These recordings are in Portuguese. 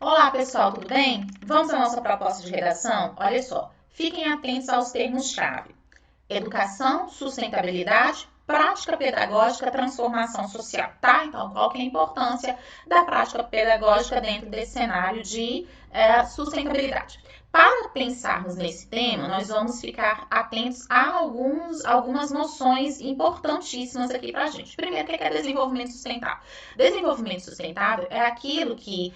Olá, pessoal, tudo bem? Vamos à nossa proposta de redação? Olha só, fiquem atentos aos termos-chave: educação, sustentabilidade, prática pedagógica, transformação social, tá? Então, qual que é a importância da prática pedagógica dentro desse cenário de sustentabilidade? Para pensarmos nesse tema, nós vamos ficar atentos a algumas noções importantíssimas aqui para a gente. Primeiro, o que é desenvolvimento sustentável? Desenvolvimento sustentável é aquilo que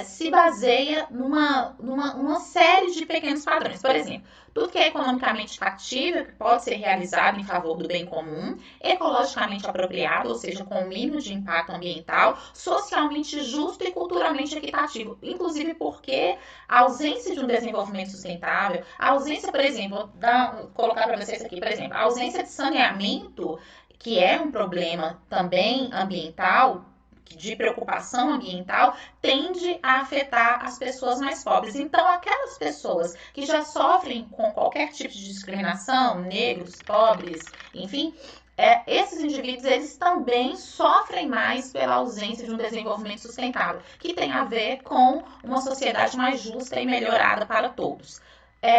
se baseia numa série de pequenos padrões. Por exemplo, tudo que é economicamente factível, que pode ser realizado em favor do bem comum, ecologicamente apropriado, ou seja, com o mínimo de impacto ambiental, socialmente justo e culturalmente equitativo. Inclusive porque a ausência de um desenvolvimento sustentável, a ausência, por exemplo, vou colocar para vocês aqui, por exemplo, a ausência de saneamento, que é um problema também ambiental, de preocupação ambiental, tende a afetar as pessoas mais pobres. Então, aquelas pessoas que já sofrem com qualquer tipo de discriminação, negros, pobres, enfim, esses indivíduos eles também sofrem mais pela ausência de um desenvolvimento sustentável, que tem a ver com uma sociedade mais justa e melhorada para todos.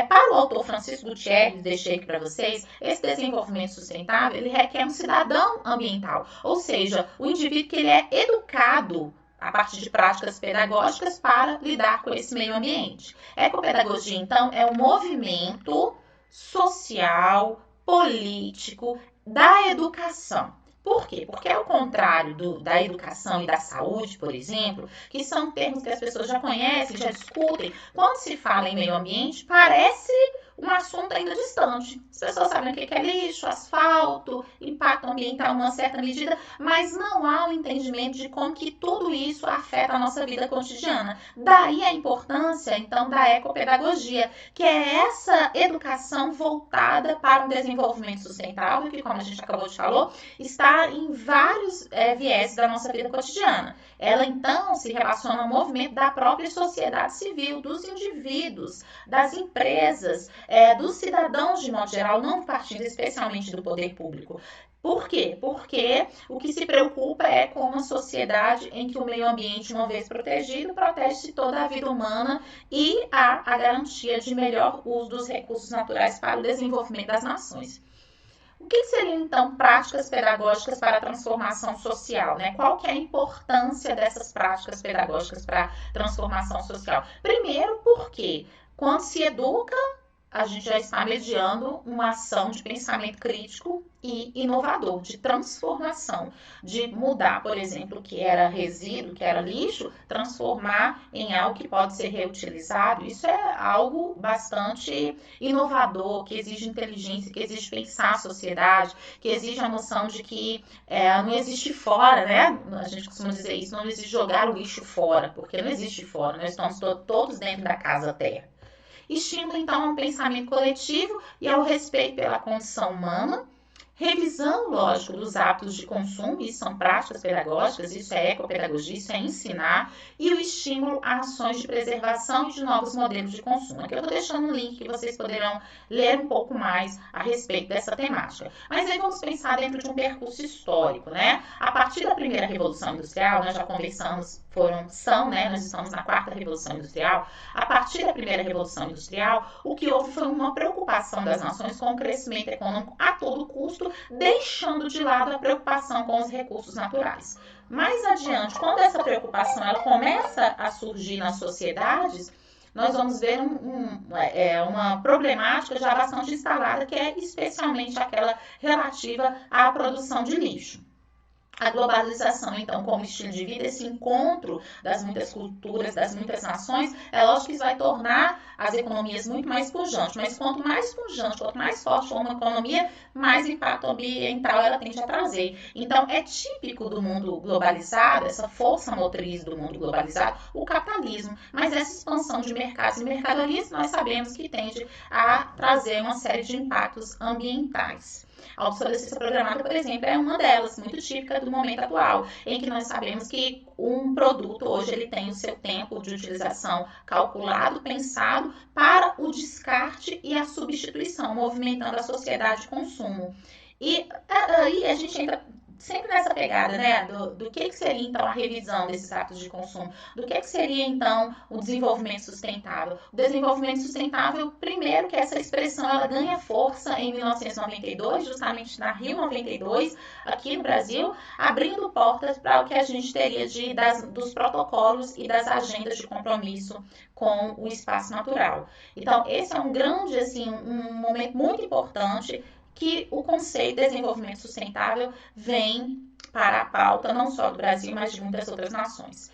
Para o autor Francisco Gutierrez, deixei aqui para vocês, esse desenvolvimento sustentável ele requer um cidadão ambiental, ou seja, o indivíduo que ele é educado a partir de práticas pedagógicas para lidar com esse meio ambiente. Ecopedagogia, então, é um movimento social, político, da educação. Por quê? Porque ao contrário da educação e da saúde, por exemplo, que são termos que as pessoas já conhecem, já discutem, quando se fala em meio ambiente, parece um assunto ainda distante. As pessoas sabem o que é lixo, asfalto, impacto ambiental em uma certa medida, mas não há o entendimento de como que tudo isso afeta a nossa vida cotidiana. Daí a importância, então, da ecopedagogia, que é essa educação voltada para um desenvolvimento sustentável, que, como a gente acabou de falar, está em vários viés da nossa vida cotidiana. Ela, então, se relaciona ao movimento da própria sociedade civil, dos indivíduos, das empresas, dos cidadãos de modo geral, não partindo especialmente do poder público. Por quê? Porque o que se preocupa é com uma sociedade em que o meio ambiente, uma vez protegido, protege-se toda a vida humana e há a garantia de melhor uso dos recursos naturais para o desenvolvimento das nações. O que seriam, então, práticas pedagógicas para a transformação social, né? Qual que é a importância dessas práticas pedagógicas para a transformação social? Primeiro, porque quando se educa, a gente já está mediando uma ação de pensamento crítico e inovador, de transformação, de mudar, por exemplo, o que era resíduo, que era lixo, transformar em algo que pode ser reutilizado. Isso é algo bastante inovador, que exige inteligência, que exige pensar a sociedade, que exige a noção de que não existe fora, né? A gente costuma dizer isso, não existe jogar o lixo fora, porque não existe fora, nós estamos todos dentro da casa terra. Estimula, então, um pensamento coletivo e ao respeito pela condição humana, revisão, lógico, dos hábitos de consumo, isso são práticas pedagógicas, isso é ecopedagogia, isso é ensinar, e o estímulo a ações de preservação e de novos modelos de consumo. Aqui eu estou deixando um link que vocês poderão ler um pouco mais a respeito dessa temática. Mas aí vamos pensar dentro de um percurso histórico, né? A partir da primeira Revolução Industrial, nós já conversamos, nós estamos na quarta Revolução Industrial. A partir da primeira Revolução Industrial, o que houve foi uma preocupação das nações com o crescimento econômico a todo custo, deixando de lado a preocupação com os recursos naturais. Mais adiante, quando essa preocupação ela começa a surgir nas sociedades, nós vamos ver uma problemática já bastante instalada, que é especialmente aquela relativa à produção de lixo. A globalização, então, como estilo de vida, esse encontro das muitas culturas, das muitas nações, é lógico que isso vai tornar as economias muito mais pujantes. Mas quanto mais pujante, quanto mais forte for uma economia, mais impacto ambiental ela tende a trazer. Então, é típico do mundo globalizado, essa força motriz do mundo globalizado, o capitalismo. Mas essa expansão de mercados e mercadorias, nós sabemos que tende a trazer uma série de impactos ambientais. A obsolescência programada, por exemplo, é uma delas, muito típica do momento atual, em que nós sabemos que um produto hoje ele tem o seu tempo de utilização calculado, pensado para o descarte e a substituição, movimentando a sociedade de consumo. E aí a gente entra sempre nessa pegada, né, do que seria, então, a revisão desses hábitos de consumo, do que seria, então, o desenvolvimento sustentável. O desenvolvimento sustentável, primeiro que essa expressão, ela ganha força em 1992, justamente na Rio 92, aqui no Brasil, abrindo portas para o que a gente teria dos protocolos e das agendas de compromisso com o espaço natural. Então, esse é um grande, assim, um momento muito importante que o conceito de desenvolvimento sustentável vem para a pauta não só do Brasil, mas de muitas outras nações.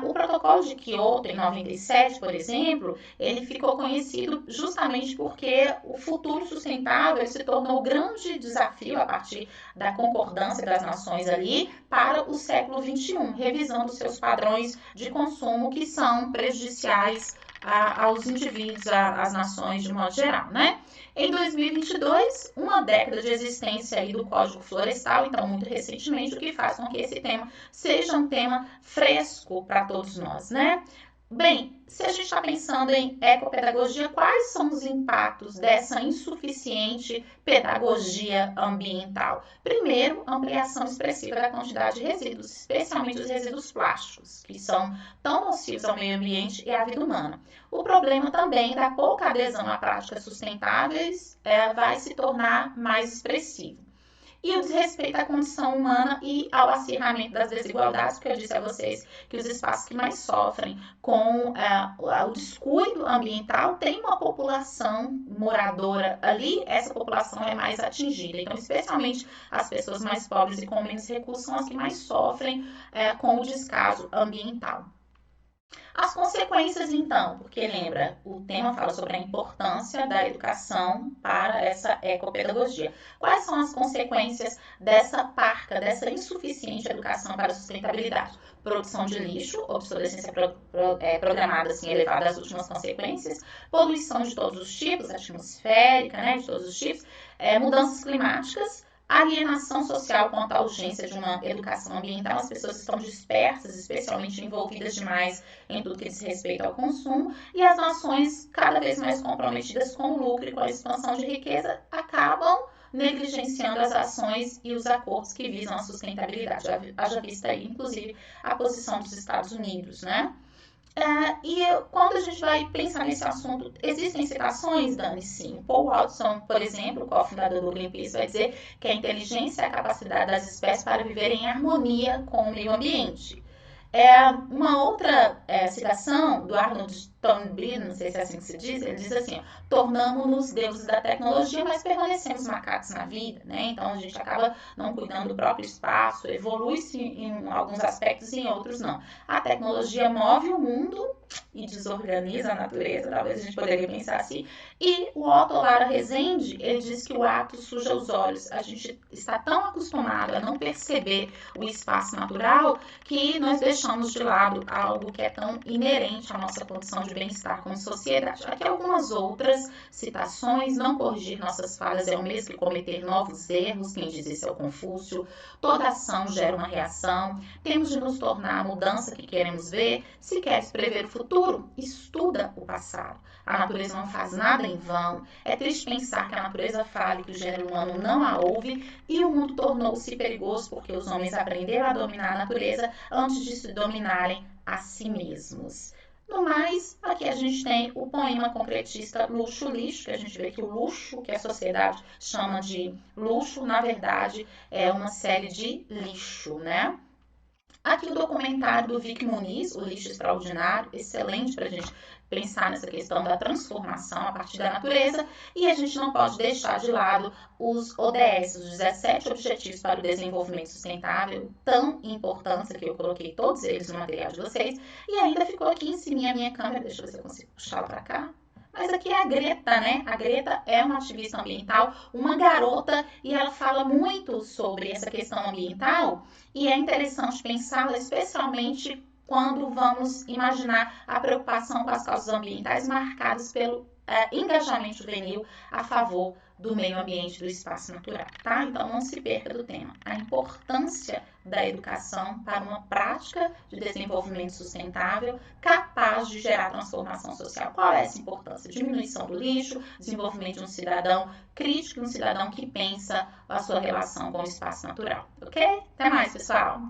O protocolo de Kyoto, em 97, por exemplo, ele ficou conhecido justamente porque o futuro sustentável se tornou o grande desafio a partir da concordância das nações ali para o século XXI, revisando seus padrões de consumo que são prejudiciais aos indivíduos, às nações de modo geral, né? Em 2022, uma década de existência aí do Código Florestal, então muito recentemente, o que faz com que esse tema seja um tema fresco para todos nós, né? Bem, se a gente está pensando em ecopedagogia, quais são os impactos dessa insuficiente pedagogia ambiental? Primeiro, ampliação expressiva da quantidade de resíduos, especialmente os resíduos plásticos, que são tão nocivos ao meio ambiente e à vida humana. O problema também da pouca adesão a práticas sustentáveis vai se tornar mais expressivo. E o desrespeito à condição humana e ao acirramento das desigualdades, porque eu disse a vocês que os espaços que mais sofrem com o descuido ambiental têm uma população moradora ali, essa população é mais atingida. Então, especialmente as pessoas mais pobres e com menos recursos são as que mais sofrem com o descaso ambiental. As consequências, então, porque lembra, o tema fala sobre a importância da educação para essa ecopedagogia. Quais são as consequências dessa parca, dessa insuficiente educação para a sustentabilidade? Produção de lixo, obsolescência programada, assim, elevada às últimas consequências, poluição de todos os tipos, atmosférica, né, de todos os tipos, mudanças climáticas, alienação social quanto à urgência de uma educação ambiental. As pessoas estão dispersas, especialmente envolvidas demais em tudo que diz respeito ao consumo, e as nações cada vez mais comprometidas com o lucro e com a expansão de riqueza acabam negligenciando as ações e os acordos que visam a sustentabilidade. Haja vista aí, inclusive, a posição dos Estados Unidos, né? E quando a gente vai pensar nesse assunto, existem citações, Dani? Sim. Paul Watson, por exemplo, o cofundador do Greenpeace, vai dizer que a inteligência é a capacidade das espécies para viver em harmonia com o meio ambiente. Uma outra citação do Arnold Toynbee, não sei se é assim que se diz, ele diz assim, tornamos-nos deuses da tecnologia, mas permanecemos macacos na vida, né? Então a gente acaba não cuidando do próprio espaço, evolui-se em alguns aspectos e em outros não. A tecnologia move o mundo e desorganiza a natureza, talvez a gente poderia pensar assim. E o Otto Lara Rezende, ele diz que o ato suja os olhos. A gente está tão acostumado a não perceber o espaço natural que nós deixamos de lado algo que é tão inerente à nossa condição de bem-estar como sociedade. Aqui algumas outras citações: não corrigir nossas falhas é o mesmo que cometer novos erros, quem diz isso é o Confúcio. Toda ação gera uma reação, temos de nos tornar a mudança que queremos ver. Se queres prever o futuro, estuda o passado. A natureza não faz nada em vão. É triste pensar que a natureza fale, que o gênero humano não a ouve e o mundo tornou-se perigoso porque os homens aprenderam a dominar a natureza antes de se dominarem a si mesmos. No mais, aqui a gente tem o poema concretista Luxo Lixo, que a gente vê que o luxo que a sociedade chama de luxo, na verdade, é uma série de lixo, né? Aqui o documentário do Vic Muniz, O Lixo Extraordinário, excelente para a gente pensar nessa questão da transformação a partir da natureza. E a gente não pode deixar de lado os ODS, os 17 Objetivos para o Desenvolvimento Sustentável, tão importantes, que eu coloquei todos eles no material de vocês. E ainda ficou aqui em cima a minha câmera, deixa eu ver se eu consigo puxá-la para cá. Mas aqui é a Greta, né? A Greta é uma ativista ambiental, uma garota, e ela fala muito sobre essa questão ambiental, e é interessante pensá-la, especialmente quando vamos imaginar a preocupação com as causas ambientais marcadas pelo engajamento juvenil a favor do meio ambiente, do espaço natural, tá? Então, não se perca do tema. A importância da educação para uma prática de desenvolvimento sustentável capaz de gerar transformação social. Qual é essa importância? Diminuição do lixo, desenvolvimento de um cidadão crítico, um cidadão que pensa a sua relação com o espaço natural, ok? Até mais, pessoal!